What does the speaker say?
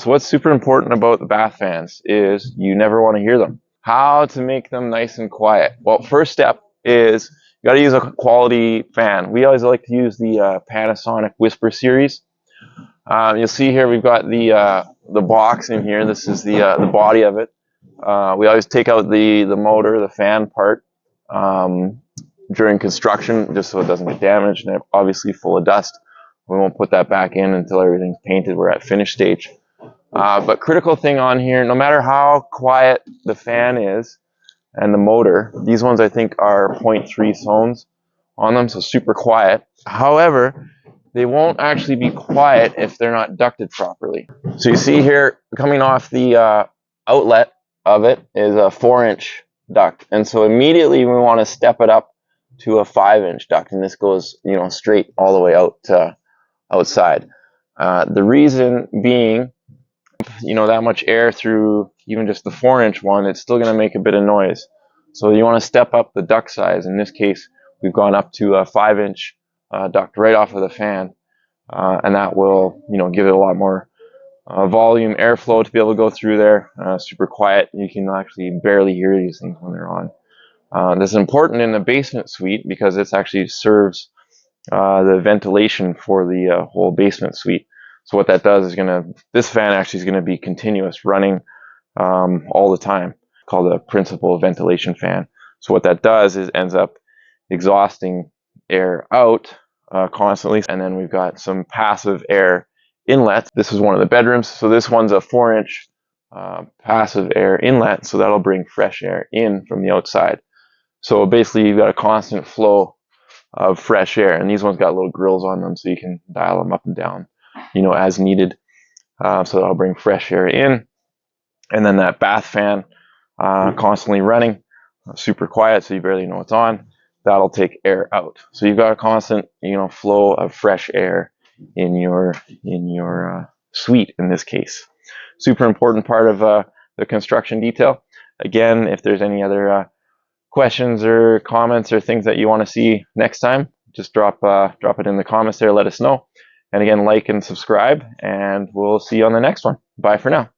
So what's super important about the bath fans is you never want to hear them. How to make them nice and quiet? Well, first step is you got to use a quality fan. We always like to use the Panasonic Whisper series. You'll see here we've got the box in here. This is the body of it. We always take out the motor, the fan part, during construction, just so it doesn't get damaged and obviously full of dust. We won't put that back in until everything's painted. We're at finish stage. But critical thing on here, no matter how quiet the fan is and the motor, these ones I think are 0.3 tones on them, so super quiet. However, they won't actually be quiet if they're not ducted properly. So you see here, coming off the outlet of it is a 4-inch duct, and so immediately we want to step it up to a 5-inch duct, and this goes, straight all the way out to outside. The reason being, that much air through even just the 4-inch one, it's still going to make a bit of noise. So you want to step up the duct size. In this case, we've gone up to a 5-inch duct right off of the fan, and that will, give it a lot more volume, airflow to be able to go through there. Super quiet. You can actually barely hear these things when they're on. This is important in the basement suite because this actually serves the ventilation for the whole basement suite. So what that does is this fan actually is going to be continuous, running all the time, called a principal ventilation fan. So what that does is ends up exhausting air out constantly. And then we've got some passive air inlets. This is one of the bedrooms. So this one's a 4-inch passive air inlet. So that'll bring fresh air in from the outside. So basically you've got a constant flow of fresh air. And these ones got little grills on them so you can dial them up and down, as needed. So that'll bring fresh air in. And then that bath fan constantly running, super quiet, so you barely know what's on. That'll take air out. So you've got a constant, flow of fresh air in your suite in this case. Super important part of the construction detail. Again, if there's any other questions or comments or things that you want to see next time, just drop it in the comments there. Let us know. And again, like and subscribe, and we'll see you on the next one. Bye for now.